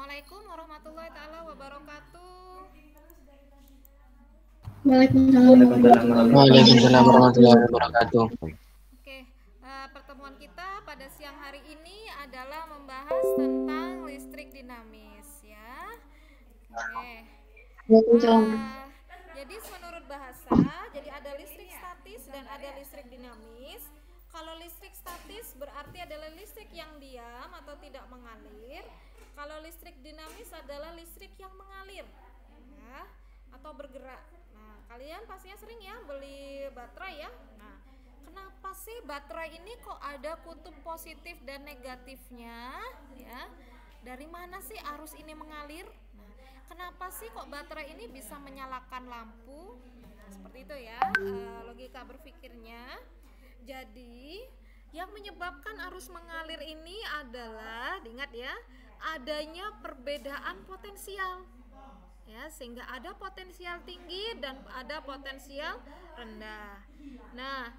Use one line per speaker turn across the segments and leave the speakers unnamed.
Assalamualaikum warahmatullahi taala wabarakatuh.
Waalaikumsalam warahmatullahi wabarakatuh.
Oke, pertemuan kita pada siang hari ini adalah membahas tentang listrik dinamis ya. Oke. Jadi menurut bahasa, jadi ada listrik statis dan ada listrik dinamis. Kalau listrik statis berarti adalah listrik yang diam atau tidak mengalir. Kalau listrik dinamis adalah listrik yang mengalir ya, atau bergerak. Nah, kalian pastinya sering ya beli baterai ya. Nah, kenapa sih baterai ini kok ada kutub positif dan negatifnya ya? Dari mana sih arus ini mengalir? Nah, kenapa sih kok baterai ini bisa menyalakan lampu? Nah, seperti itu ya logika berpikirnya. Jadi yang menyebabkan arus mengalir ini adalah, diingat ya, adanya perbedaan potensial ya, sehingga ada potensial tinggi dan ada potensial rendah. Nah,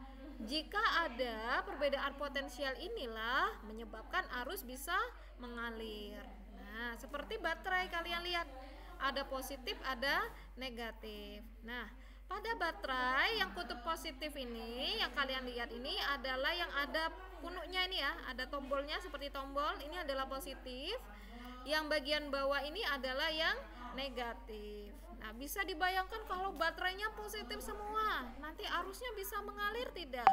jika ada perbedaan potensial inilah menyebabkan arus bisa mengalir. Nah, seperti baterai kalian lihat, ada positif, ada negatif. Nah, pada baterai yang kutub positif ini yang kalian lihat ini adalah yang ada punuknya ini ya, ada tombolnya seperti tombol, ini adalah positif. Yang bagian bawah ini adalah yang negatif. Nah, bisa dibayangkan kalau baterainya positif semua, nanti arusnya bisa mengalir tidak?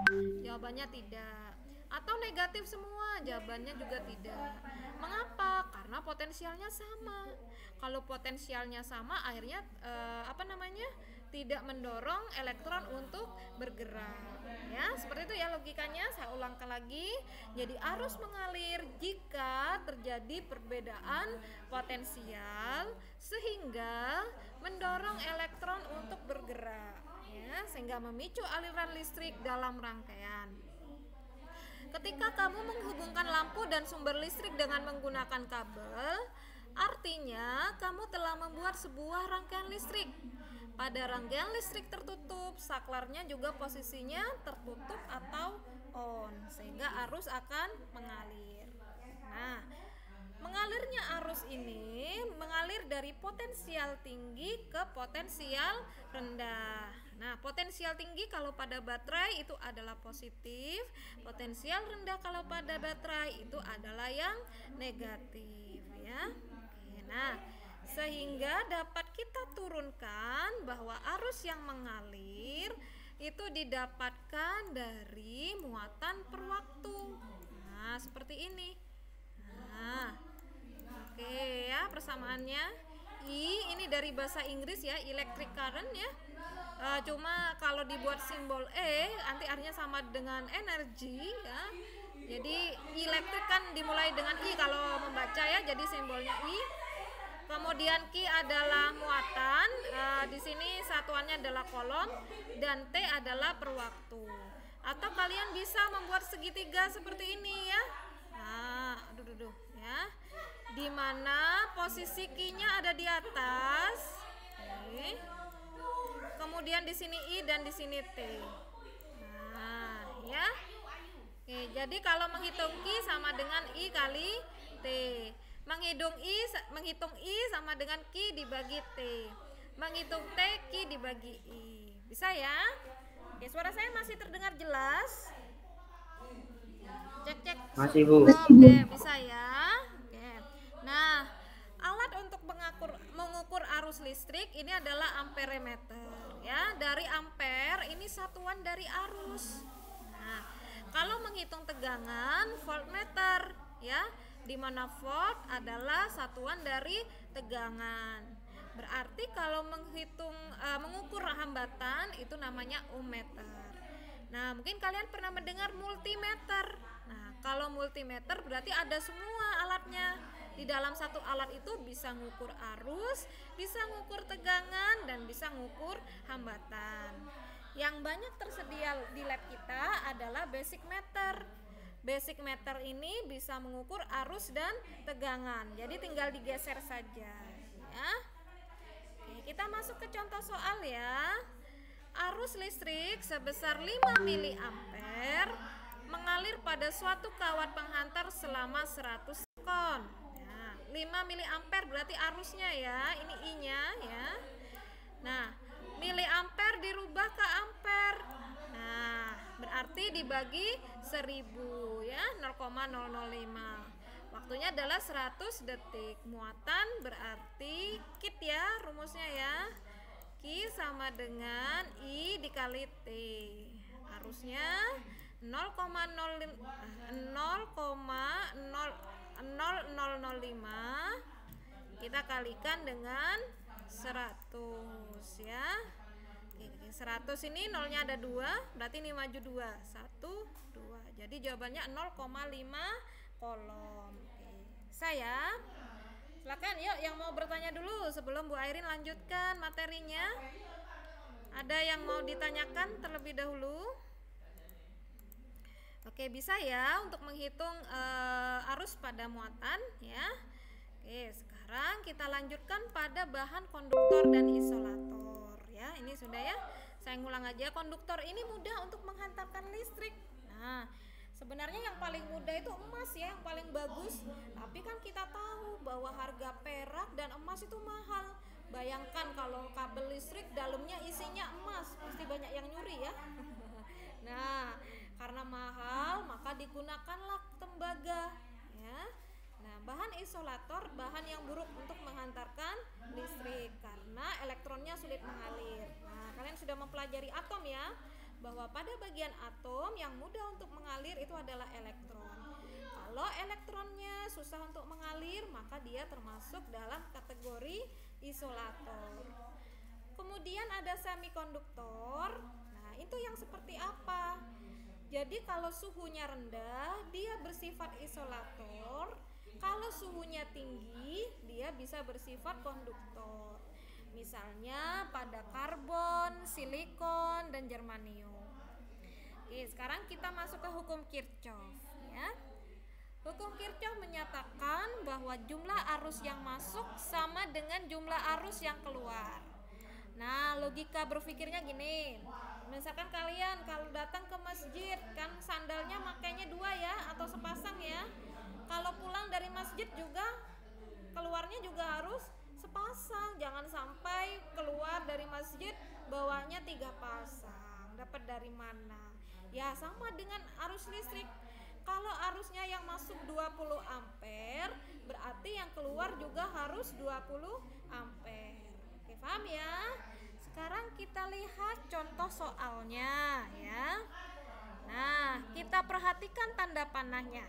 Jawabannya tidak. Atau negatif semua? Jawabannya juga tidak. Mengapa? Karena potensialnya sama. Kalau potensialnya sama, akhirnya tidak mendorong elektron untuk bergerak. Ya, seperti itu ya logikanya. Saya ulangkan lagi. Jadi arus mengalir jika terjadi perbedaan potensial sehingga mendorong elektron untuk bergerak, ya, sehingga memicu aliran listrik dalam rangkaian. Ketika kamu menghubungkan lampu dan sumber listrik dengan menggunakan kabel, artinya kamu telah membuat sebuah rangkaian listrik. Pada rangkaian listrik tertutup, saklarnya juga posisinya tertutup atau on, sehingga arus akan mengalir. Nah, mengalirnya arus ini mengalir dari potensial tinggi ke potensial rendah. Nah, potensial tinggi kalau pada baterai itu adalah positif, potensial rendah kalau pada baterai itu adalah yang negatif ya. Oke, nah, sehingga dapat kita turunkan bahwa arus yang mengalir itu didapatkan dari muatan per waktu. Nah, seperti ini. Nah, oke ya persamaannya. Ini dari bahasa Inggris ya, electric current ya. Cuma kalau dibuat simbol nanti artinya sama dengan energi ya. Jadi elektrik kan dimulai dengan I kalau membaca ya, jadi simbolnya I. Kemudian Q adalah muatan, di sini satuannya adalah kolom, dan T adalah per waktu. Atau kalian bisa membuat segitiga seperti ini ya. Nah, ya. Di mana posisi Q-nya ada di atas. Oke. Kemudian di sini I dan di sini T. Nah, ya. Oke, jadi kalau menghitung Q sama dengan I kali T. Menghitung I sama dengan Q dibagi T. Menghitung T Q dibagi I. Bisa ya? Oke, suara saya masih terdengar jelas? Cek.
Masih, Bu.
Oke, bisa ya. Oke. Nah, alat untuk mengukur arus listrik ini adalah amperemeter ya. Dari ampere ini satuan dari arus. Nah, kalau menghitung tegangan voltmeter ya, di mana volt adalah satuan dari tegangan. Berarti kalau mengukur hambatan itu namanya ohmmeter. Nah, mungkin kalian pernah mendengar multimeter. Nah, kalau multimeter berarti ada semua alatnya. Di dalam satu alat itu bisa ngukur arus, bisa ngukur tegangan, dan bisa ngukur hambatan. Yang banyak tersedia di lab kita adalah basic meter. Basic meter ini bisa mengukur arus dan tegangan. Jadi tinggal digeser saja ya. Oke, kita masuk ke contoh soal ya. Arus listrik sebesar 5 mA mengalir pada suatu kawat penghantar selama 100 sekon. Nah, 5 miliampere berarti arusnya ya, ini I-nya ya. Nah, miliampere dirubah ke ampere. Nah, berarti dibagi 1000 ya, 0,005. Waktunya adalah 100 detik. Muatan berarti kit ya rumusnya ya. Q sama dengan I dikali T. Arusnya 0,0005 kita kalikan dengan 100 ya. 100 ini nolnya ada 2, berarti ini maju 2. 1, 2. Jadi jawabannya 0,5 kolom. Saya silakan yuk yang mau bertanya dulu sebelum Bu Airin lanjutkan materinya. Ada yang mau ditanyakan terlebih dahulu? Oke, bisa ya untuk menghitung arus pada muatan ya. Oke, sekarang kita lanjutkan pada bahan konduktor dan isolator ya. Ini sudah ya. Saya ngulang aja, konduktor ini mudah untuk menghantarkan listrik. Nah, sebenarnya yang paling mudah itu emas ya, yang paling bagus. Tapi kan kita tahu bahwa harga perak dan emas itu mahal. Bayangkan kalau kabel listrik dalamnya isinya emas, pasti banyak yang nyuri ya. Nah, karena mahal maka digunakanlah tembaga ya. Nah, bahan isolator bahan yang buruk untuk menghantarkan listrik karena elektronnya sulit mengalir. Nah, kalian sudah mempelajari atom ya, bahwa pada bagian atom yang mudah untuk mengalir itu adalah elektron. Kalau elektronnya susah untuk mengalir, maka dia termasuk dalam kategori isolator. Kemudian ada semikonduktor. Nah, itu yang seperti apa? Jadi kalau suhunya rendah, dia bersifat isolator. Kalau suhunya tinggi, dia bisa bersifat konduktor. Misalnya pada karbon, silikon, dan germanium. Oke, sekarang kita masuk ke hukum Kirchhoff ya. Hukum Kirchhoff menyatakan bahwa jumlah arus yang masuk sama dengan jumlah arus yang keluar. Nah, logika berpikirnya gini. Misalkan kalian kalau datang ke masjid kan sandalnya makainya 2 ya atau sepasang ya. Kalau pulang dari masjid juga keluarnya juga harus sepasang. Jangan sampai keluar dari masjid bawanya 3 pasang. Dapat dari mana? Ya sama dengan arus listrik. Kalau arusnya yang masuk 20 ampere, berarti yang keluar juga harus 20 ampere. Oke, paham ya? Sekarang kita lihat contoh soalnya ya. Nah, kita perhatikan tanda panahnya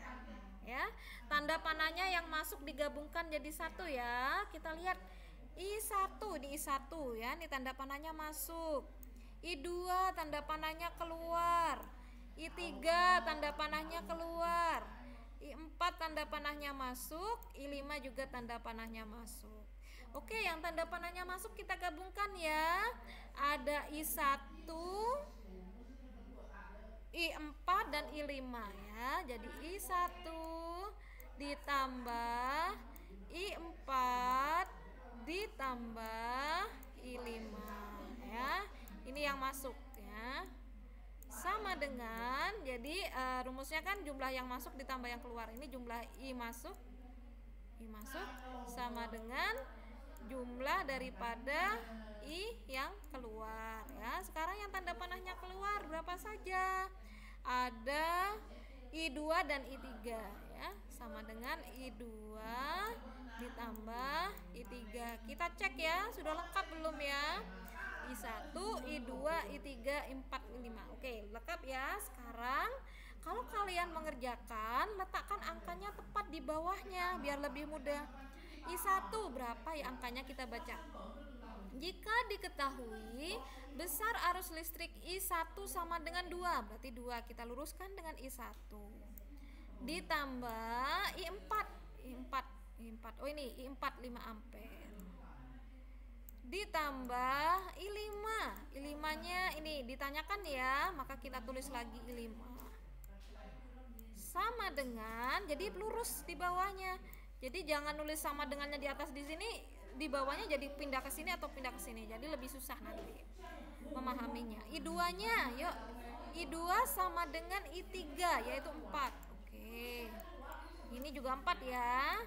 ya. Tanda panahnya yang masuk digabungkan jadi satu ya. Kita lihat I1 di I1 ya, ini tanda panahnya masuk. I2 tanda panahnya keluar. I3 tanda panahnya keluar. I4 tanda panahnya masuk. I5 juga tanda panahnya masuk. Oke, yang tanda panahnya masuk kita gabungkan ya. Ada I1, I4 dan I5 ya. Jadi I1 ditambah I4 ditambah I5 ya. Ini yang masuk ya. Sama dengan jadi rumusnya kan jumlah yang masuk ditambah yang keluar. Ini jumlah I masuk sama dengan jumlah daripada I yang keluar ya. Sekarang yang tanda panahnya keluar berapa saja? Ada I2 dan I3 ya, sama dengan I2 ditambah I3. Kita cek ya, sudah lengkap belum ya? I1, I2, I3, I4, I5. Oke, lengkap ya. Sekarang kalau kalian mengerjakan, letakkan angkanya tepat di bawahnya biar lebih mudah. I1 berapa ya angkanya kita baca? Jika diketahui besar arus listrik I1 sama dengan 2, berarti 2 kita luruskan dengan I1. Ditambah I4. Oh ini I4 5 ampere. Ditambah I5. I5-nya ini ditanyakan ya, maka kita tulis lagi I5. Sama dengan, jadi lurus di bawahnya. Jadi jangan nulis sama dengannya di atas di sini, di bawahnya jadi pindah ke sini atau pindah ke sini. Jadi lebih susah nanti memahaminya. I2-nya, yuk. I2 sama dengan I3 yaitu 4. Oke. Ini juga 4 ya.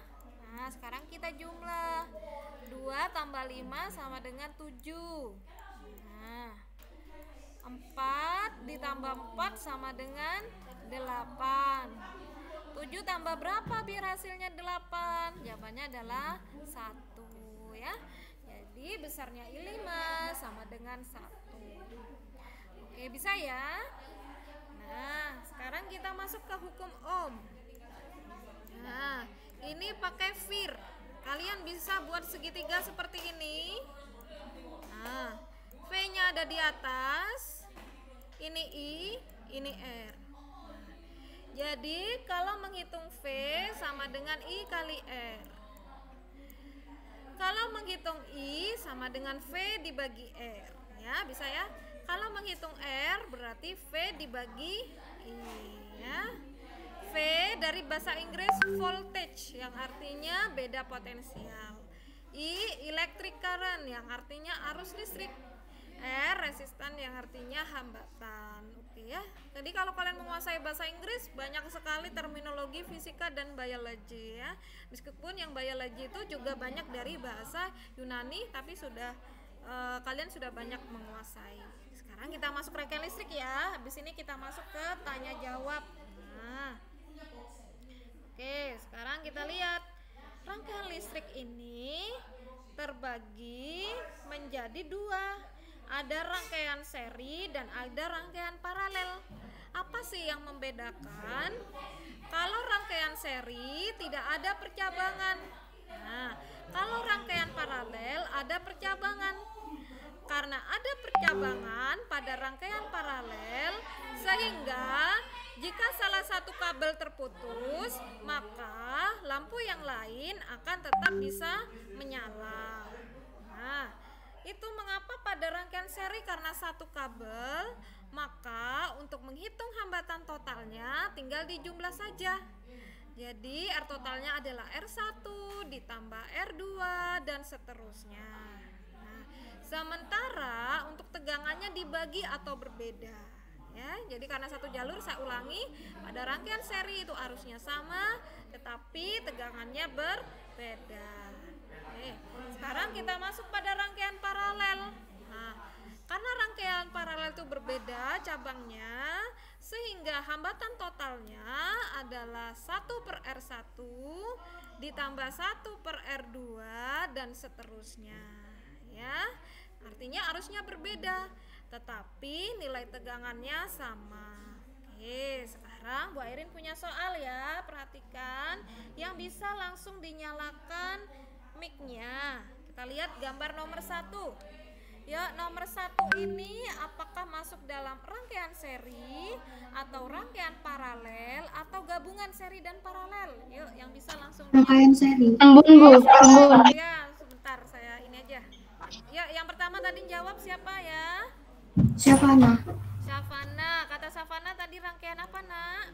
Nah, Nah, sekarang kita jumlah. 2 tambah 5 sama dengan 7. Nah, 4 ditambah 4 sama dengan 8. 7 tambah berapa biar hasilnya 8? Jawabannya adalah 1 ya. Jadi besarnya I5 sama dengan 1. Oke, bisa ya? Nah, sekarang kita masuk ke hukum Ohm. Nah, ini pakai vir. Kalian bisa buat segitiga seperti ini. Nah, V-nya ada di atas. Ini I, ini R. Jadi kalau menghitung V sama dengan I kali R. Kalau menghitung I sama dengan V dibagi R. Ya, bisa ya? Kalau menghitung R berarti V dibagi I ya. V dari bahasa Inggris voltage yang artinya beda potensial. I electric current yang artinya arus listrik. R resistan yang artinya hambatan. Oke ya. Jadi kalau kalian menguasai bahasa Inggris banyak sekali terminologi fisika dan biologi ya. Meskipun yang biologi itu juga banyak dari bahasa Yunani tapi sudah kalian sudah banyak menguasai. Sekarang kita masuk rangkaian listrik ya. Habis ini kita masuk ke tanya jawab. Nah. Oke, sekarang kita lihat rangkaian listrik ini terbagi menjadi 2. Ada rangkaian seri dan ada rangkaian paralel. Apa sih yang membedakan? Kalau rangkaian seri tidak ada percabangan. Nah, kalau rangkaian paralel ada percabangan. Karena ada percabangan pada rangkaian paralel sehingga jika salah satu kabel terputus, maka lampu yang lain akan tetap bisa menyala. Nah, itu mengapa pada rangkaian seri karena satu kabel, maka untuk menghitung hambatan totalnya tinggal dijumlah saja. Jadi R totalnya adalah R1 ditambah R2 dan seterusnya. Nah, sementara untuk tegangannya dibagi atau berbeda. Ya, jadi karena satu jalur saya ulangi, pada rangkaian seri itu arusnya sama tetapi tegangannya berbeda. Oke, sekarang kita masuk pada rangkaian paralel. Nah, karena rangkaian paralel itu berbeda cabangnya sehingga hambatan totalnya adalah 1/R1 ditambah 1/R2 dan seterusnya ya. Artinya arusnya berbeda tetapi nilai tegangannya sama. Oke, sekarang Bu Airin punya soal ya. Perhatikan yang bisa langsung dinyalakan mic-nya. Kita lihat gambar nomor 1. Ya, nomor 1 ini apakah masuk dalam rangkaian seri atau rangkaian paralel atau gabungan seri dan paralel? Yuk, yang bisa langsung
rangkaian seri.
Embun, Bu. Embun.
Ya, sebentar saya ini aja. Ya, yang pertama tadi jawab siapa ya?
Syafana.
Syafana. Kata Syafana tadi rangkaian apa, Nak?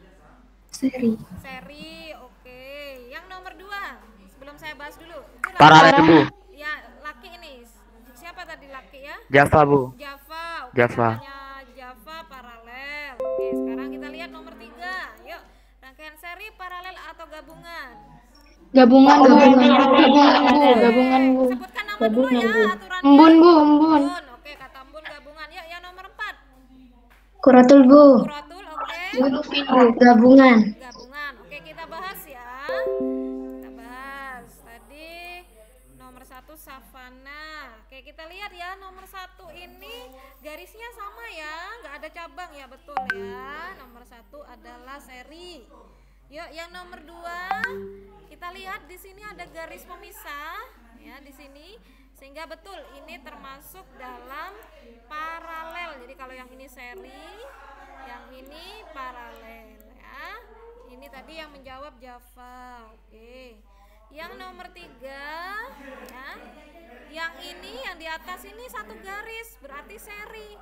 Seri.
Seri. Oke. Yang nomor 2. Sebelum saya bahas dulu.
Paralel, Bu.
Ya, laki ini. Siapa tadi laki ya?
Java, Bu.
Java. Oke,
Java.
namanya Java paralel. Oke, sekarang kita lihat nomor 3. Yuk. Rangkaian seri, paralel atau gabungan?
Gabungan, Bu.
Gabungan, Bu.
Sebutkan nama dulu ya aturannya.
Embun, Bu, embun.
Embun. Oke, kata embun gabungan. Yuk, yang nomor 4.
Kuratul, Bu.
Kuratul, oke.
Gabungan.
Gabungan. Oke, kita bahas ya. Kita bahas. Tadi nomor 1 Savana. Oke, kita lihat ya nomor 1 ini garisnya sama ya, nggak ada cabang ya, betul ya. Nomor 1 adalah seri. Yuk, yang nomor 2 kita lihat di sini ada garis pemisah ya di sini, sehingga betul ini termasuk dalam paralel. Jadi kalau yang ini seri, yang ini paralel ya. Ini tadi yang menjawab Java. Oke. Yang nomor 3 ya. Yang ini yang di atas ini satu garis berarti seri.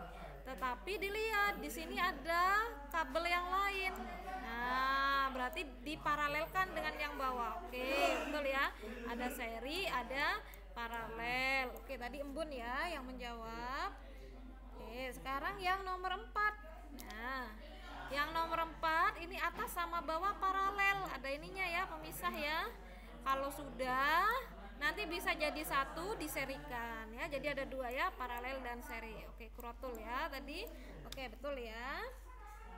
Tetapi dilihat di sini ada kabel yang lain. Nah, berarti diparalelkan dengan yang bawah. Oke, betul ya. Ada seri, ada paralel. Oke, tadi Embun ya yang menjawab. Oke, sekarang yang nomor 4. Nah, yang nomor 4 ini atas sama bawah paralel. Ada ininya ya, pemisah ya. Kalau sudah, nanti bisa jadi satu diserikan ya. Jadi ada dua ya, paralel dan seri. Oke, kurotul ya tadi. Oke, betul ya.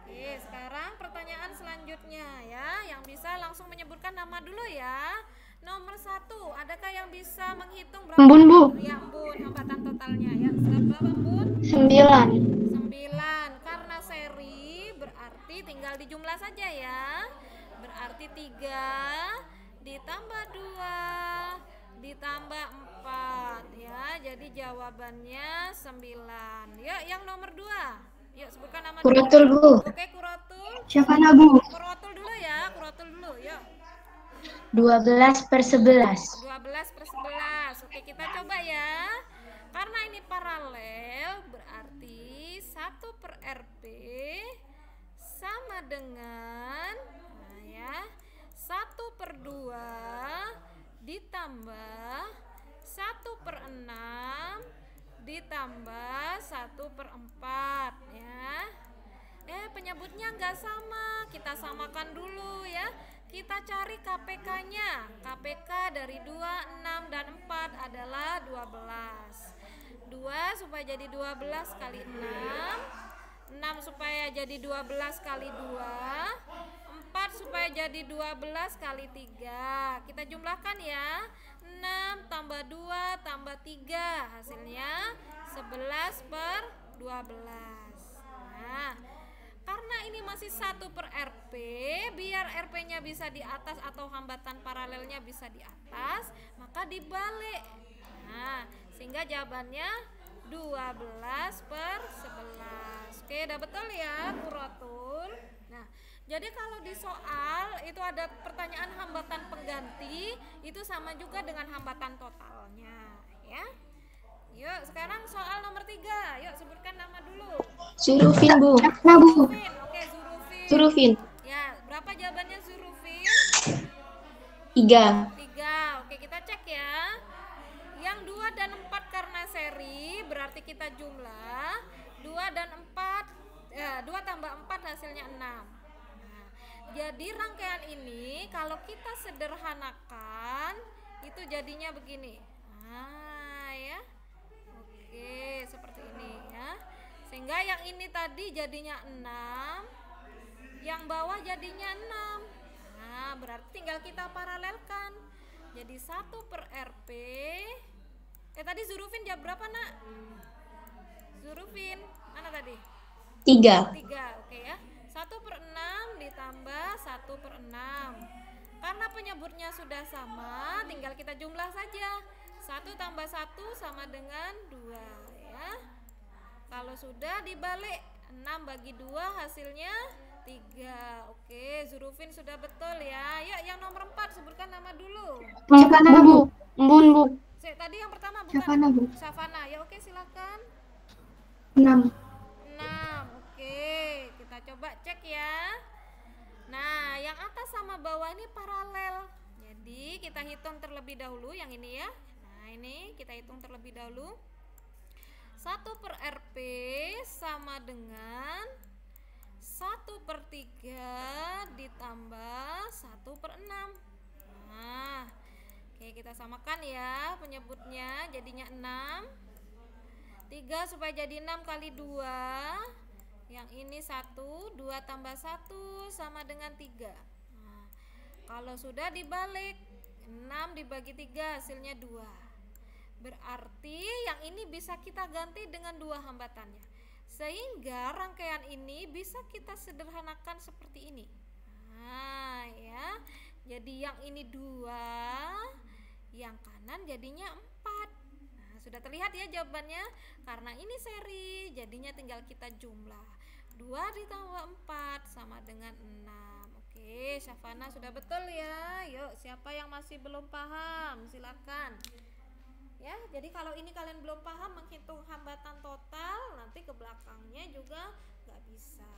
Oke, sekarang pertanyaan selanjutnya ya, yang bisa langsung menyebutkan nama dulu ya. Nomor 1, adakah yang bisa menghitung berapa?
Embun, Bu.
Ya, Embun, hambatan totalnya ya. Berapa, Embun?
9.
9. Karena seri berarti tinggal dijumlah saja ya. Berarti 3 ditambah 2 ditambah 4 ya. Jadi jawabannya 9. Yuk, yang nomor 2. Yuk, sebutkan nama dulu.
Kurotul, Bu.
Oke, kurotul.
Syafana, Bu.
Kurotul dulu ya, kurotul dulu. Yuk.
12/11.
12/11. Oke, kita coba ya. Karena ini paralel, berarti 1/RP sama dengan, nah ya, 1/2 ditambah 1/6 ditambah 1/4 ya. Penyebutnya nggak sama, kita samakan dulu ya. Kita cari KPK-nya. KPK dari 2, 6, dan 4 adalah 12. 2 supaya jadi 12 kali 6. 6 supaya jadi 12 kali 2. 4 supaya jadi 12 kali 3. Kita jumlahkan ya. 6 tambah 2 tambah 3. Hasilnya 11/12. Nah, karena ini masih 1/RP, biar RP-nya bisa di atas atau hambatan paralelnya bisa di atas, maka dibalik. Nah, sehingga jawabannya 12/11. Oke, udah betul ya, kurotul. Nah, jadi kalau di soal itu ada pertanyaan hambatan pengganti, itu sama juga dengan hambatan totalnya, ya. Yuk, sekarang soal nomor 3. Yuk, sebutkan nama dulu.
Zurufin, Bu. Syafana, Bu.
Zurufin. Oke, Zurufin.
Zurufin.
Ya, berapa jawabannya Zurufin?
3.
3. Oke, kita cek ya. Yang 2 dan 4 karena seri, berarti kita jumlah 2 dan 4, 2 tambah 4 hasilnya 6. Nah, jadi rangkaian ini kalau kita sederhanakan, itu jadinya begini. Nah, ya. Oke, seperti ini ya. Sehingga yang ini tadi jadinya 6, yang bawah jadinya 6. Nah, berarti tinggal kita paralelkan. Jadi 1/RP. Tadi Zurufin jawab berapa, Nak? Zurufin, mana tadi?
3.
3, oke ya. 1/6 ditambah 1/6. Karena penyebutnya sudah sama, tinggal kita jumlah saja. 1 tambah 1 sama dengan 2 ya. Kalau sudah dibalik, 6 bagi 2 hasilnya 3. Oke, Zurufin sudah betul ya. Yuk, yang nomor 4 sebutkan nama dulu.
Syafana, Bu. Embun, Bu.
Tadi yang pertama bukan?
Syafana, Bu.
Syafana. Ya, oke, silakan.
6.
6. Oke, kita coba cek ya. Nah, yang atas sama bawah ini paralel. Jadi, kita hitung terlebih dahulu yang ini ya. Nah, ini kita hitung terlebih dahulu. 1/RP sama dengan 1/3 ditambah 1/6. Nah, oke, kita samakan ya penyebutnya, jadinya 6. 3 supaya jadi 6 kali 2. Yang ini 1, 2 tambah 1 sama dengan 3. Nah, kalau sudah dibalik, 6 dibagi 3 hasilnya 2. Berarti yang ini bisa kita ganti dengan 2 hambatannya. Sehingga rangkaian ini bisa kita sederhanakan seperti ini. Nah, ya. Jadi yang ini 2, yang kanan jadinya 4. Nah, sudah terlihat ya jawabannya. Karena ini seri, jadinya tinggal kita jumlah. 2 ditambah 4 sama dengan 6. Oke, Syafana sudah betul ya. Yuk, siapa yang masih belum paham? Silakan. Ya, jadi kalau ini kalian belum paham menghitung hambatan total, nanti ke belakangnya juga nggak bisa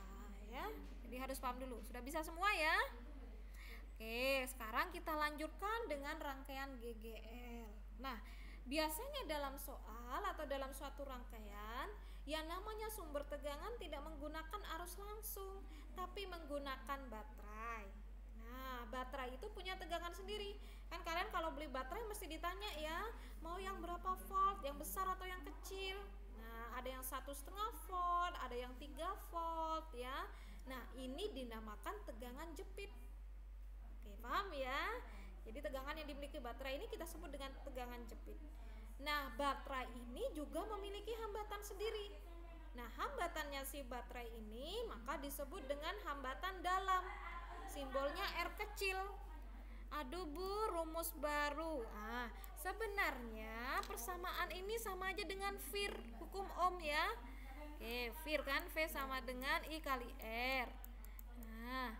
ya. Jadi harus paham dulu. Sudah bisa semua ya? Oke, sekarang kita lanjutkan dengan rangkaian GGL. Nah, biasanya dalam soal atau dalam suatu rangkaian, yang namanya sumber tegangan tidak menggunakan arus langsung, tapi menggunakan baterai. Nah, Nah, baterai itu punya tegangan sendiri. Kan kalian kalau beli baterai mesti ditanya ya, mau yang berapa volt, yang besar atau yang kecil. Nah, ada yang 1,5 volt, ada yang 3 volt ya. Nah, ini dinamakan tegangan jepit. Oke, paham ya? Jadi tegangan yang dimiliki baterai ini kita sebut dengan tegangan jepit. Nah, baterai ini juga memiliki hambatan sendiri. Nah, hambatannya si baterai ini maka disebut dengan hambatan dalam. Simbolnya R kecil. Aduh Bu, rumus baru. Sebenarnya persamaan ini sama aja dengan VIR, hukum Ohm ya. Oke, VIR kan V sama dengan I kali R. Nah,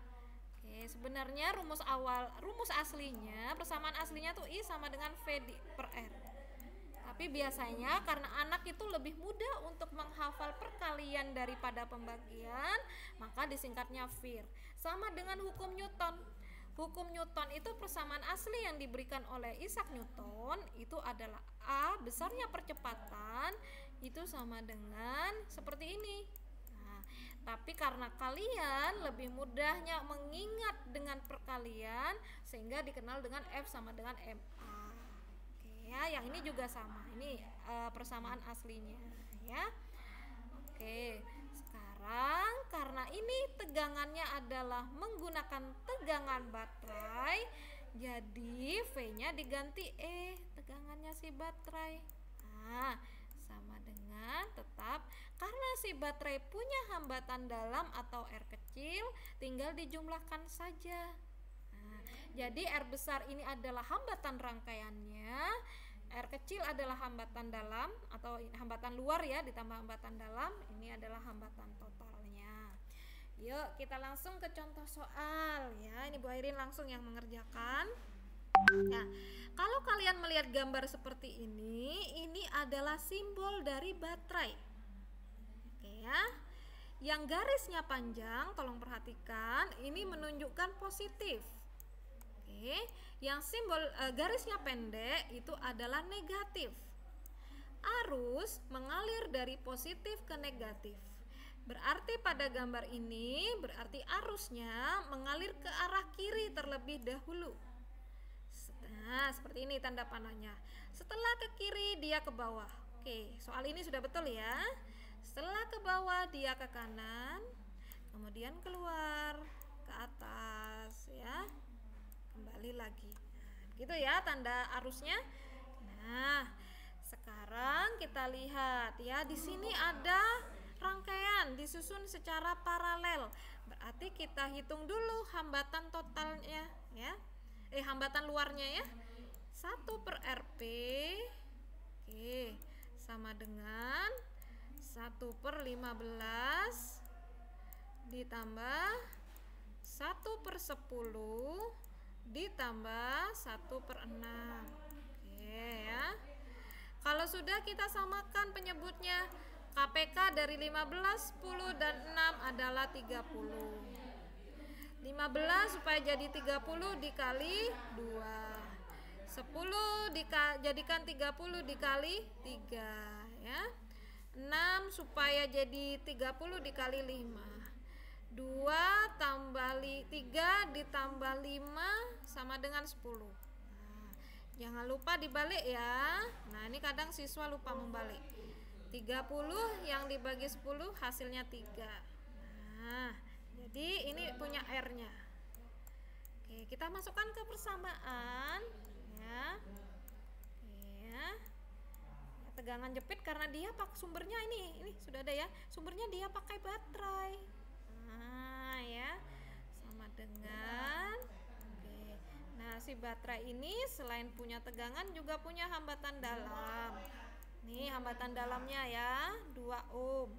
oke, sebenarnya rumus aslinya, persamaan aslinya tuh I sama dengan V per R. Tapi biasanya karena anak itu lebih mudah untuk menghafal perkalian daripada pembagian, maka disingkatnya VIR. Sama dengan hukum Newton. Hukum Newton itu persamaan asli yang diberikan oleh Isaac Newton itu adalah A besarnya percepatan itu sama dengan seperti ini. Nah, tapi karena kalian lebih mudahnya mengingat dengan perkalian sehingga dikenal dengan F sama dengan MA. Ya, yang ini juga sama. Ini persamaan aslinya ya. Oke, sekarang karena ini tegangannya adalah menggunakan tegangan baterai, jadi V-nya diganti E, tegangannya si baterai. Nah, sama dengan tetap karena si baterai punya hambatan dalam atau R kecil, tinggal dijumlahkan saja. Jadi R besar ini adalah hambatan rangkaiannya, R kecil adalah hambatan dalam atau hambatan luar ya, ditambah hambatan dalam, ini adalah hambatan totalnya. Yuk kita langsung ke contoh soal ya, ini Bu Airin langsung yang mengerjakan. Nah, kalau kalian melihat gambar seperti ini adalah simbol dari baterai. Oke ya. Yang garisnya panjang, tolong perhatikan, ini menunjukkan positif. Oke, yang simbol garisnya pendek itu adalah negatif. Arus mengalir dari positif ke negatif. Berarti pada gambar ini berarti arusnya mengalir ke arah kiri terlebih dahulu. Nah, seperti ini tanda panahnya. Setelah ke kiri dia ke bawah. Oke, soal ini sudah betul ya. Setelah ke bawah dia ke kanan, kemudian keluar ke atas ya. Kembali lagi. Nah, gitu ya tanda arusnya. Nah, sekarang kita lihat ya, di sini ada rangkaian disusun secara paralel. Berarti kita hitung dulu hambatan totalnya ya. Hambatan luarnya ya. 1 per RP. Oke, sama dengan 1 per 15 ditambah 1 per 10 ditambah 1 per 6. Oke ya. Kalau sudah kita samakan penyebutnya, KPK dari 15, 10 dan 6 adalah 30. 15 supaya jadi 30 dikali 2. 10 jadikan 30 dikali 3 ya. 6 supaya jadi 30 dikali 5. 2 tambah 3 ditambah 5 sama dengan 10. Nah, jangan lupa dibalik ya. Nah, ini kadang siswa lupa membalik. 30 yang dibagi 10 hasilnya 3. Nah, jadi ini punya R-nya. Oke, kita masukkan ke persamaan ya. Oke ya. Tegangan jepit karena dia pakai sumbernya ini sudah ada ya. Sumbernya dia pakai baterai. Nah ya, sama dengan oke. Nah, si baterai ini selain punya tegangan juga punya hambatan dalam. Nih hambatan dalamnya ya, 2 ohm.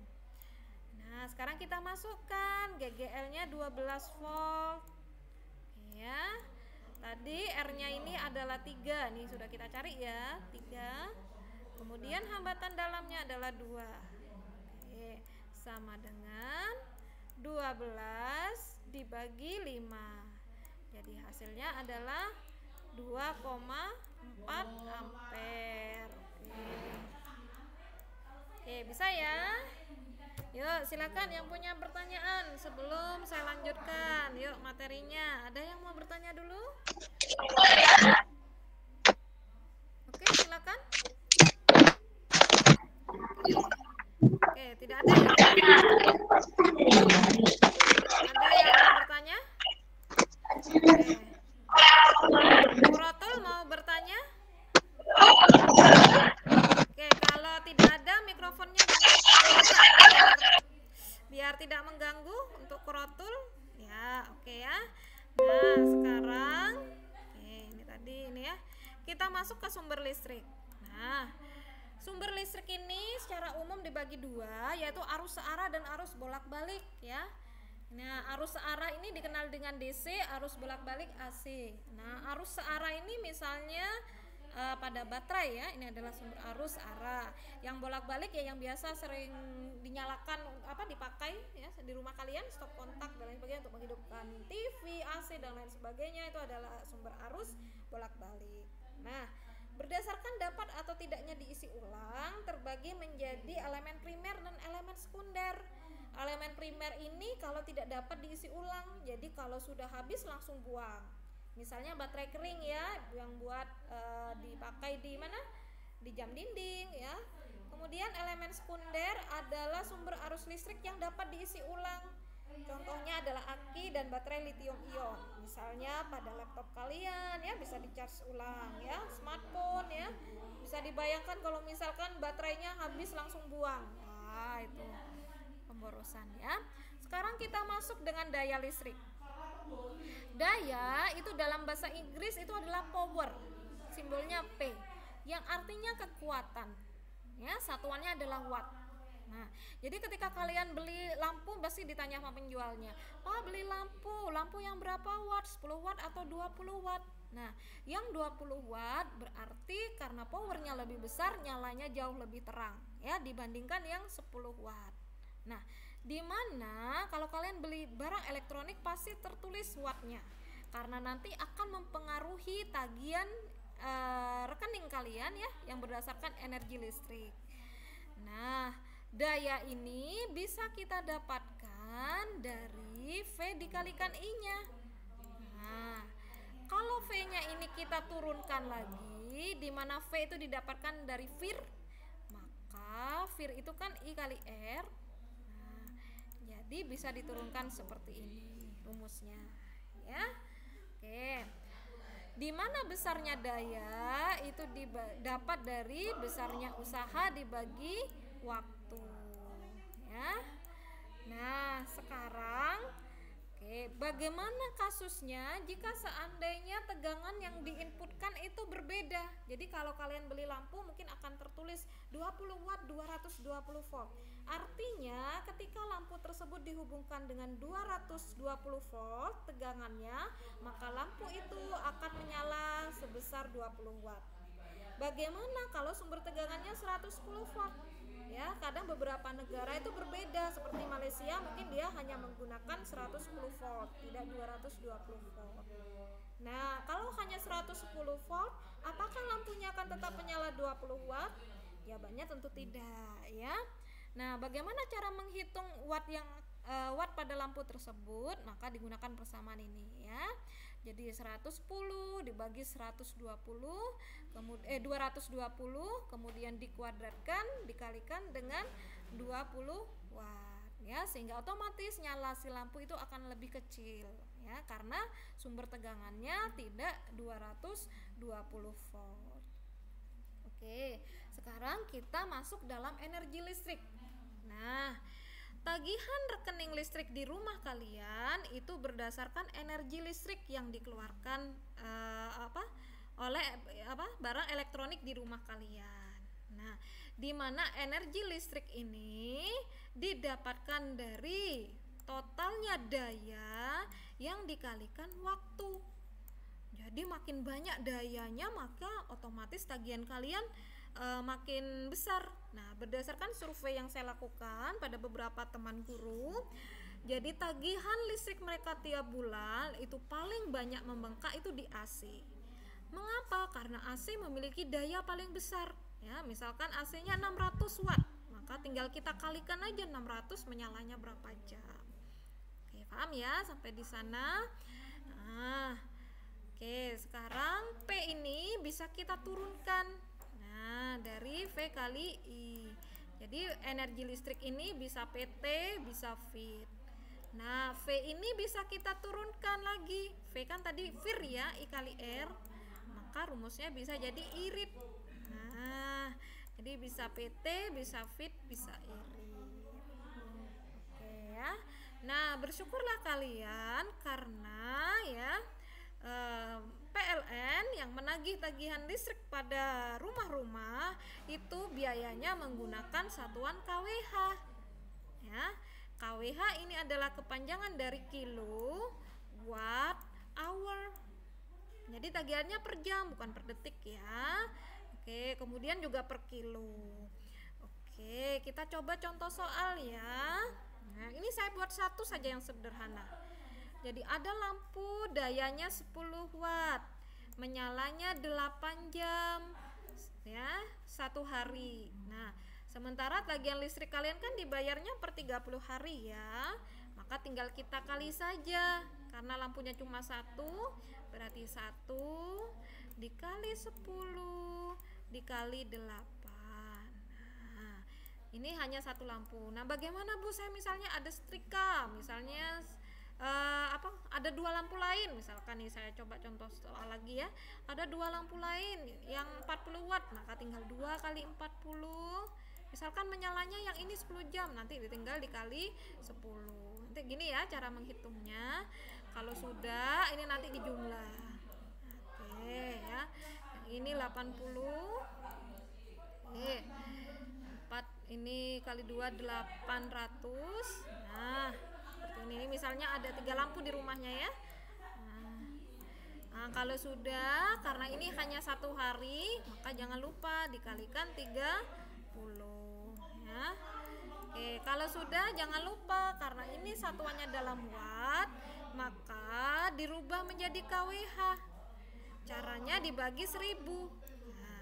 Nah, sekarang kita masukkan GGL-nya 12 volt. Ya. Tadi R-nya ini adalah 3. Nih sudah kita cari ya, 3. Kemudian hambatan dalamnya adalah 2. Oke, sama dengan 12 dibagi 5. Jadi hasilnya adalah 2,4 ampere. Oke, bisa ya? Yuk, silakan yang punya pertanyaan sebelum saya lanjutkan. Yuk, materinya. Ada yang mau bertanya dulu? Oke, silakan. Oke, tidak ada ya? Ada yang mau bertanya? Oke. Muratul mau bertanya? Oke, kalau tidak ada mikrofonnya dinyalakan biar tidak mengganggu untuk Muratul. Ya, oke ya. Nah, sekarang ini tadi ini ya. Kita masuk ke sumber listrik. Nah, sumber listrik ini secara umum dibagi dua, yaitu arus searah dan arus bolak-balik ya. Nah, arus searah ini dikenal dengan DC, arus bolak-balik AC. Nah, arus searah ini misalnya pada baterai ya, ini adalah sumber arus arah. Yang bolak-balik ya yang biasa sering dinyalakan dipakai ya di rumah kalian, stop kontak dan lain sebagainya untuk menghidupkan TV, AC dan lain sebagainya, itu adalah sumber arus bolak-balik. Nah, berdasarkan dapat atau tidaknya diisi ulang terbagi menjadi elemen primer dan elemen sekunder. Elemen primer ini kalau tidak dapat diisi ulang, jadi kalau sudah habis langsung buang. Misalnya baterai kering ya, yang buat dipakai di mana? Di jam dinding ya. Kemudian elemen sekunder adalah sumber arus listrik yang dapat diisi ulang. Contohnya adalah aki dan baterai lithium ion. Misalnya pada laptop kalian ya bisa di-charge ulang ya, smartphone ya. Bisa dibayangkan kalau misalkan baterainya habis langsung buang. Wah, itu pemborosan ya. Sekarang kita masuk dengan daya listrik. Daya itu dalam bahasa Inggris itu adalah power, simbolnya P, yang artinya kekuatan ya, satuannya adalah watt. Nah, jadi ketika kalian beli lampu pasti ditanya sama penjualnya, "Pak, beli lampu yang berapa watt? 10 watt atau 20 watt?" Nah, yang 20 watt berarti karena powernya lebih besar, nyalanya jauh lebih terang ya dibandingkan yang 10 watt. Nah, di mana kalau kalian beli barang elektronik pasti tertulis wattnya, karena nanti akan mempengaruhi tagihan rekening kalian ya yang berdasarkan energi listrik. Nah, daya ini bisa kita dapatkan dari V dikalikan I-nya. Nah, kalau V-nya ini kita turunkan lagi, di mana V itu didapatkan dari VIR, maka VIR itu kan I kali R. Nah, jadi bisa diturunkan seperti ini rumusnya ya. Oke. Di mana besarnya daya itu dapat dari besarnya usaha dibagi waktu ya. Nah, sekarang bagaimana kasusnya jika seandainya tegangan yang diinputkan itu berbeda? Jadi kalau kalian beli lampu mungkin akan tertulis 20 watt 220 volt. Artinya ketika lampu tersebut dihubungkan dengan 220 volt tegangannya, maka lampu itu akan menyala sebesar 20 watt. Bagaimana kalau sumber tegangannya 110 volt? Ya, kadang beberapa negara itu berbeda, seperti Malaysia mungkin dia hanya menggunakan 110 volt, tidak 220 volt. Nah, kalau hanya 110 volt, apakah lampunya akan tetap menyala 20 watt? Jawabannya tentu tidak ya. Nah, bagaimana cara menghitung watt pada lampu tersebut? Maka digunakan persamaan ini ya. Jadi 110 dibagi 220 kemudian dikuadratkan dikalikan dengan 20 watt ya, sehingga otomatis nyala si lampu itu akan lebih kecil ya, karena sumber tegangannya tidak 220 volt. Oke, sekarang kita masuk dalam energi listrik. Nah, tagihan rekening listrik di rumah kalian itu berdasarkan energi listrik yang dikeluarkan oleh barang elektronik di rumah kalian. Nah, di mana energi listrik ini didapatkan dari totalnya daya yang dikalikan waktu. Jadi makin banyak dayanya maka otomatis tagihan kalian makin besar. Nah, berdasarkan survei yang saya lakukan pada beberapa teman guru, jadi tagihan listrik mereka tiap bulan itu paling banyak membengkak itu di AC. Mengapa? Karena AC memiliki daya paling besar ya, misalkan AC-nya 600 watt, maka tinggal kita kalikan aja 600 menyalanya berapa jam. Oke, paham ya sampai di sana? Nah, oke, sekarang P ini bisa kita turunkan. Nah, dari V kali I. Jadi energi listrik ini bisa PT, bisa Fit. Nah, V ini bisa kita turunkan lagi. V kan tadi Vir ya, I kali R. Maka rumusnya bisa jadi irit. Nah, jadi bisa PT, bisa Fit, bisa irit. Oke ya. Nah, bersyukurlah kalian karena ya PLN yang menagih tagihan listrik pada rumah-rumah itu biayanya menggunakan satuan kWh. Ya, kWh ini adalah kepanjangan dari kilo, watt, hour. Jadi tagihannya per jam bukan per detik ya. Oke, kemudian juga per kilo. Oke, kita coba contoh soal ya. Nah, ini saya buat satu saja yang sederhana. Jadi ada lampu dayanya 10 watt, menyalanya 8 jam ya, 1 hari. Nah, sementara tagihan listrik kalian kan dibayarnya per 30 hari ya. Maka tinggal kita kali saja. Karena lampunya cuma 1, berarti 1 dikali 10 dikali 8. Nah, ini hanya satu lampu. Nah, bagaimana Bu, saya misalnya ada setrika, misalnya ada 2 lampu lain, misalkan nih saya coba contoh soal lagi ya, ada 2 lampu lain yang 40 watt, maka tinggal 2 kali 40, misalkan menyalanya yang ini 10 jam, nanti tinggal dikali 10. Nanti gini ya cara menghitungnya. Kalau sudah ini nanti dijumlah. Oke ya, yang ini 80, oke, 4 ini kali 2 800. Nah, seperti ini misalnya ada 3 lampu di rumahnya ya. Nah, kalau sudah, karena ini hanya 1 hari, maka jangan lupa dikalikan 30 ya. Oke, kalau sudah jangan lupa karena ini satuannya dalam watt, maka dirubah menjadi kWh. Caranya dibagi 1000. Nah,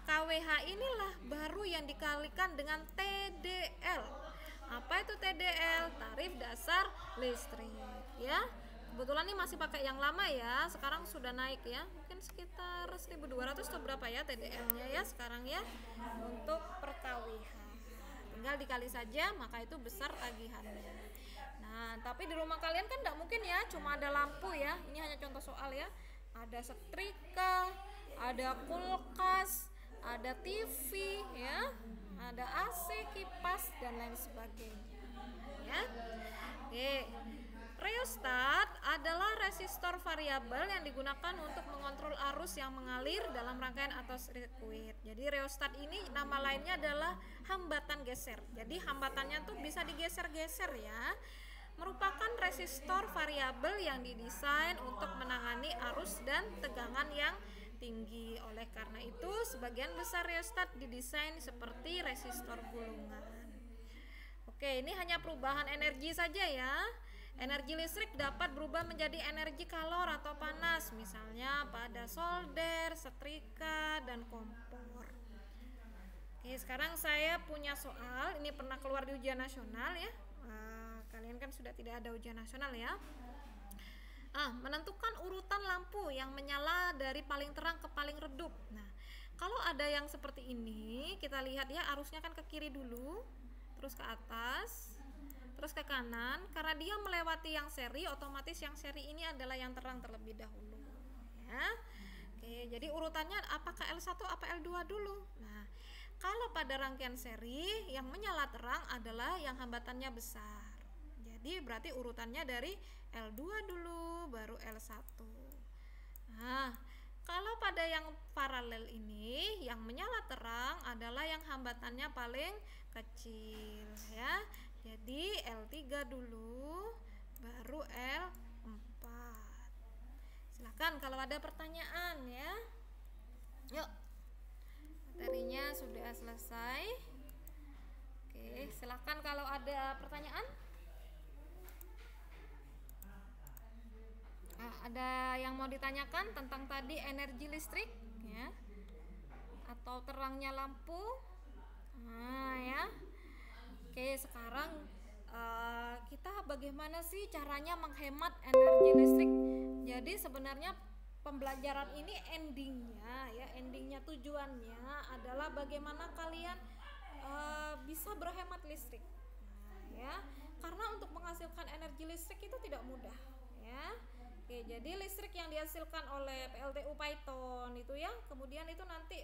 kWh inilah baru yang dikalikan dengan TDL. Apa itu TDL? Tarif dasar listrik ya. Kebetulan ini masih pakai yang lama ya. Sekarang sudah naik ya. Mungkin sekitar 1200 atau berapa ya TDL-nya ya sekarang ya untuk per kWh. Tinggal dikali saja, maka itu besar tagihannya. Nah, tapi di rumah kalian kan tidak mungkin ya cuma ada lampu ya. Ini hanya contoh soal ya. Ada setrika, ada kulkas, ada TV ya, ada AC, kipas dan lain sebagainya ya. Oke, rheostat adalah resistor variabel yang digunakan untuk mengontrol arus yang mengalir dalam rangkaian atau sirkuit. Jadi rheostat ini nama lainnya adalah hambatan geser. Jadi hambatannya tuh bisa digeser-geser ya. Merupakan resistor variabel yang didesain untuk menangani arus dan tegangan yang tinggi. Oleh karena itu, sebagian besar rheostat didesain seperti resistor gulungan. Oke, ini hanya perubahan energi saja ya. Energi listrik dapat berubah menjadi energi kalor atau panas, misalnya pada solder, setrika, dan kompor. Oke, sekarang saya punya soal, ini pernah keluar di ujian nasional ya. Kalian kan sudah tidak ada ujian nasional ya. Menentukan urutan lampu yang menyala dari paling terang ke paling redup. Nah, kalau ada yang seperti ini, kita lihat ya, arusnya kan ke kiri dulu, terus ke atas, terus ke kanan. Karena dia melewati yang seri, otomatis yang seri ini adalah yang terang terlebih dahulu ya. Oke, jadi urutannya apakah L1 apa L2 dulu. Nah, kalau pada rangkaian seri yang menyala terang adalah yang hambatannya besar. Jadi berarti urutannya dari L2 dulu baru L1. Nah, kalau pada yang paralel ini yang menyala terang adalah yang hambatannya paling kecil ya. Jadi L3 dulu baru L4. Silakan kalau ada pertanyaan ya. Yuk. Materinya sudah selesai. Oke, silakan kalau ada pertanyaan. Ada yang mau ditanyakan tentang tadi energi listrik ya, atau terangnya lampu? Nah ya, Oke, sekarang kita bagaimana sih caranya menghemat energi listrik. Jadi sebenarnya pembelajaran ini endingnya tujuannya adalah bagaimana kalian bisa berhemat listrik. Nah, ya, karena untuk menghasilkan energi listrik itu tidak mudah, ya. Oke, jadi listrik yang dihasilkan oleh PLTU Python itu ya, kemudian itu nanti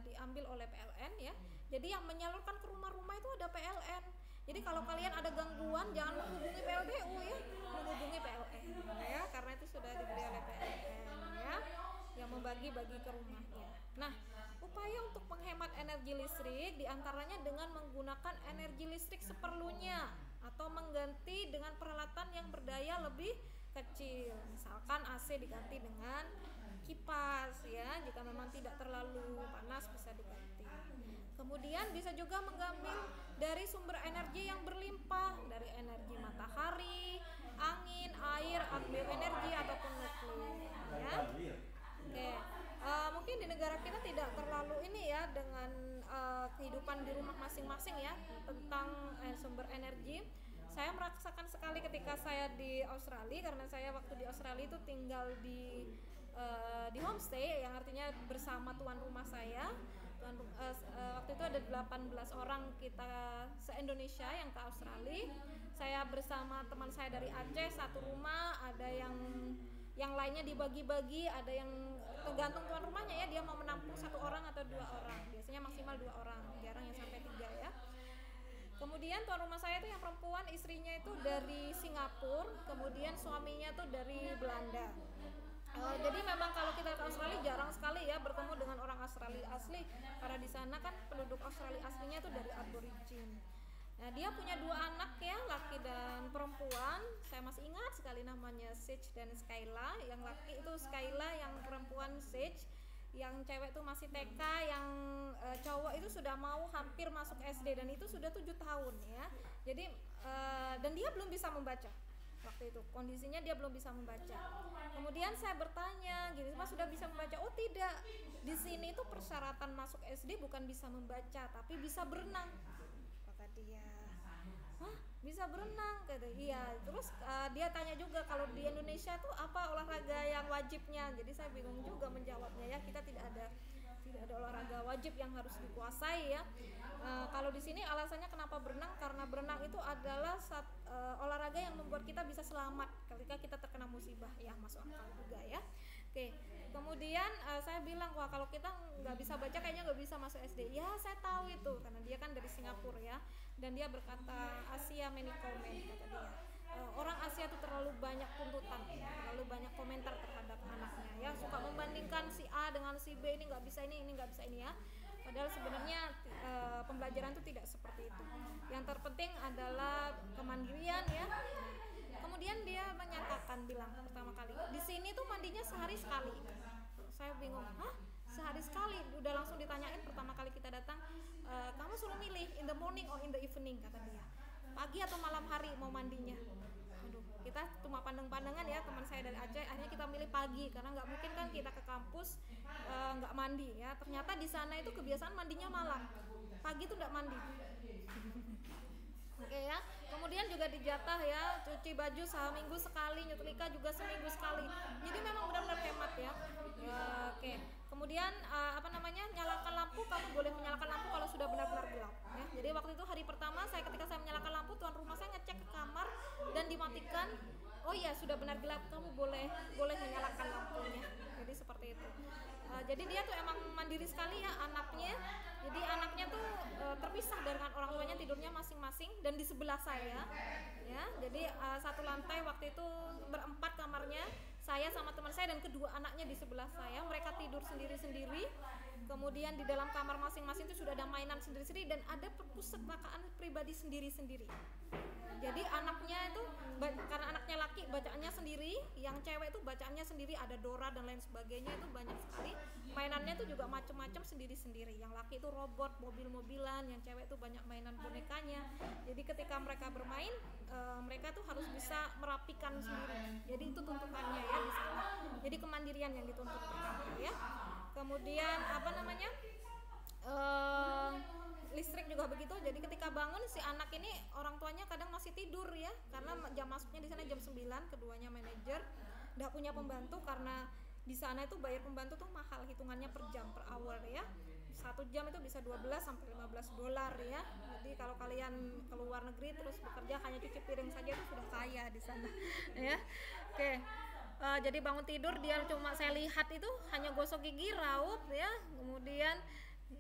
diambil oleh PLN ya. Jadi yang menyalurkan ke rumah-rumah itu ada PLN. Jadi kalau kalian ada gangguan jangan menghubungi PLTU ya, menghubungi PLN ya, karena itu sudah dibeli oleh PLN ya, yang membagi-bagi ke rumahnya. Nah, upaya untuk menghemat energi listrik diantaranya dengan menggunakan energi listrik seperlunya atau mengganti dengan peralatan yang berdaya lebih kecil. Misalkan AC diganti dengan kipas ya, jika memang tidak terlalu panas bisa diganti. Kemudian bisa juga mengambil dari sumber energi yang berlimpah, dari energi matahari, angin, air, bioenergi ataupun nuklir ya. Oke, mungkin di negara kita tidak terlalu ini ya dengan kehidupan di rumah masing-masing ya tentang sumber energi. Saya merasakan sekali ketika saya di Australia, karena saya waktu di Australia itu tinggal di homestay, yang artinya bersama tuan rumah saya. Waktu itu ada 18 orang kita se-Indonesia yang ke Australia. Saya bersama teman saya dari Aceh satu rumah, ada yang lainnya dibagi-bagi, ada yang tergantung tuan rumahnya ya, dia mau menampung 1 orang atau 2 orang, biasanya maksimal 2 orang, jarang yang sampai 3 ya. Kemudian tuan rumah saya itu yang perempuan, istrinya itu dari Singapura, kemudian suaminya tuh dari Belanda. Jadi memang kalau kita ke Australia jarang sekali ya bertemu dengan orang Australia asli, karena di sana kan penduduk Australia aslinya itu dari Aborigin. Nah, dia punya 2 anak ya, laki dan perempuan. Saya masih ingat sekali namanya Sage dan Skyla. Yang laki itu Skyla, yang perempuan Sage. Yang cewek itu masih TK, yang cowok itu sudah mau hampir masuk SD dan itu sudah 7 tahun ya. Jadi dan dia belum bisa membaca. Waktu itu kondisinya dia belum bisa membaca. Kemudian saya bertanya, gini, Mas sudah bisa membaca? Oh tidak, di sini itu persyaratan masuk SD bukan bisa membaca, tapi bisa berenang, kata dia. Hah, bisa berenang? Kata iya. Terus dia tanya juga kalau di Indonesia tuh apa olahraga yang wajibnya. Jadi saya bingung juga menjawabnya ya, kita tidak ada olahraga wajib yang harus dikuasai ya. Kalau di sini alasannya kenapa berenang, karena berenang itu adalah olahraga yang membuat kita bisa selamat ketika kita terkena musibah ya, masuk akal juga ya. Oke, kemudian saya bilang, wah kalau kita nggak bisa baca kayaknya nggak bisa masuk SD. Ya saya tahu itu karena dia kan dari Singapura ya, dan dia berkata Asia many comment, kata dia. Orang Asia itu terlalu banyak tuntutan, terlalu banyak komentar terhadap anaknya ya, suka membandingkan si A dengan si B, ini nggak bisa ini nggak bisa ini ya. Padahal sebenarnya pembelajaran itu tidak seperti itu. Yang terpenting adalah kemandirian ya. Kemudian dia menyatakan, bilang pertama kali di sini tuh mandinya sehari sekali. Saya bingung, hah? Sehari sekali? Udah langsung ditanyain pertama kali kita datang, kamu suruh milih in the morning or in the evening, kata dia. Pagi atau malam hari mau mandinya. Aduh, kita cuma pandang-pandangan ya, teman saya dari Aceh, akhirnya kita milih pagi karena nggak mungkin kan kita ke kampus nggak mandi ya. Ternyata di sana itu kebiasaan mandinya malam, pagi tuh nggak mandi. Oke ya, kemudian juga dijatah ya, cuci baju seminggu sekali, nyetrika juga seminggu sekali. Jadi memang benar-benar hemat ya. Oke, kemudian nyalakan lampu, kamu boleh menyalakan lampu kalau sudah benar-benar gelap ya. Jadi waktu itu hari pertama ketika saya menyalakan lampu, tuan rumah saya ngecek ke kamar dan dimatikan. Oh iya, sudah benar gelap, kamu boleh menyalakan lampunya. Jadi seperti itu. Jadi dia tuh emang mandiri sekali ya anaknya. Jadi anaknya tuh terpisah dengan orang tuanya, tidurnya masing-masing dan di sebelah saya ya. Jadi satu lantai waktu itu berempat kamarnya, saya sama teman saya dan kedua anaknya di sebelah saya. Mereka tidur sendiri-sendiri. Kemudian di dalam kamar masing-masing itu sudah ada mainan sendiri-sendiri dan ada perpustakaan pribadi sendiri-sendiri. Jadi anaknya itu, karena anaknya laki bacaannya sendiri, yang cewek itu bacaannya sendiri, ada Dora dan lain sebagainya, itu banyak sekali. Mainannya itu juga macam-macam sendiri-sendiri. Yang laki itu robot, mobil-mobilan, yang cewek itu banyak mainan bonekanya. Jadi ketika mereka bermain, mereka tuh harus bisa merapikan sendiri. Jadi itu tuntutannya ya di sana. Jadi kemandirian yang dituntut pertama ya. Kemudian listrik juga begitu. Jadi ketika bangun si anak ini orang tuanya kadang masih tidur ya, karena jam masuknya di sana jam 9, keduanya manajer, nggak punya pembantu karena di sana itu bayar pembantu tuh mahal, hitungannya per jam, per hour ya. 1 jam itu bisa 12 sampai 15 dolar ya. Jadi kalau kalian ke luar negeri terus bekerja hanya cuci piring saja itu sudah kaya di sana ya. Oke. Jadi bangun tidur dia cuma, saya lihat itu hanya gosok gigi, raup ya, kemudian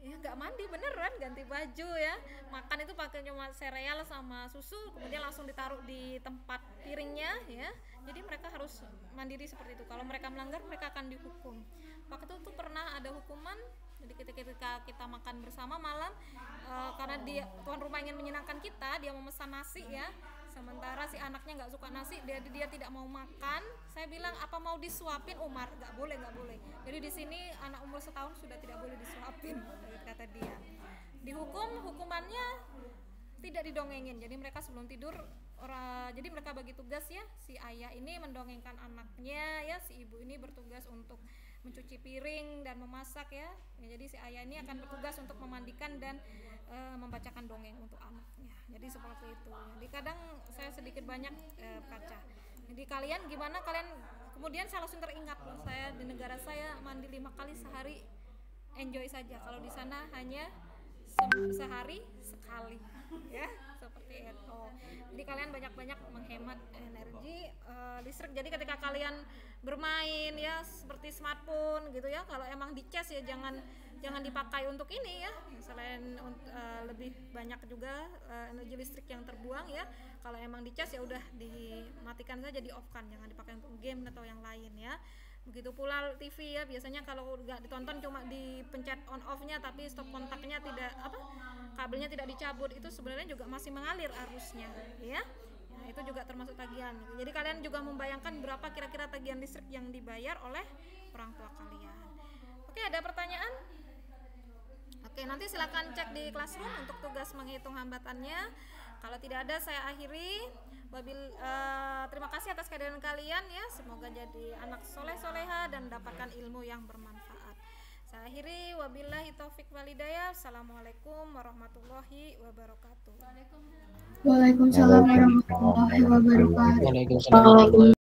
ya nggak mandi beneran, ganti baju ya, makan itu pakai cuma sereal sama susu, kemudian langsung ditaruh di tempat piringnya ya. Jadi mereka harus mandiri seperti itu. Kalau mereka melanggar mereka akan dihukum. Waktu itu tuh pernah ada hukuman. Jadi ketika kita makan bersama malam, karena tuan rumah ingin menyenangkan kita, dia memesan nasi ya, sementara si anaknya nggak suka nasi, dia tidak mau makan. Saya bilang, apa mau disuapin Umar? Nggak boleh. Jadi di sini anak umur 1 tahun sudah tidak boleh disuapin, kata dia. Hukumannya tidak didongengin. Jadi mereka sebelum tidur, jadi mereka bagi tugas ya, si ayah ini mendongengkan anaknya ya, si ibu ini bertugas untuk mencuci piring dan memasak ya. Jadi si ayah ini akan bertugas untuk memandikan dan membacakan dongeng untuk anaknya. Jadi seperti itu. Jadi kadang saya sedikit banyak kaca. Jadi kalian gimana? Kalian kemudian saya langsung teringat loh, saya di negara saya mandi 5 kali sehari, enjoy saja. Kalau di sana hanya sehari sekali ya, seperti itu. Jadi kalian banyak-banyak menghemat energi listrik. Jadi ketika kalian bermain ya seperti smartphone gitu ya, kalau emang dicas ya jangan dipakai untuk ini ya. Selain lebih banyak juga energi listrik yang terbuang ya. Kalau emang dicas ya udah dimatikan saja, di off kan, jangan dipakai untuk game atau yang lain ya. Begitu pula TV ya, biasanya kalau nggak ditonton cuma dipencet on off-nya tapi stop kontaknya tidak, kabelnya tidak dicabut, itu sebenarnya juga masih mengalir arusnya ya. Nah, itu juga termasuk tagihan. Jadi kalian juga membayangkan berapa kira-kira tagihan listrik yang dibayar oleh orang tua kalian. Oke, ada pertanyaan? Oke, nanti silakan cek di classroom untuk tugas menghitung hambatannya. Kalau tidak ada, saya akhiri. Terima kasih atas kehadiran kalian ya. Semoga jadi anak soleh-soleha dan mendapatkan ilmu yang bermanfaat. Saya akhiri. Wabillahi taufik walhidayah. Assalamualaikum warahmatullahi wabarakatuh.
Waalaikumsalam warahmatullahi wabarakatuh.
Waalaikumsalam.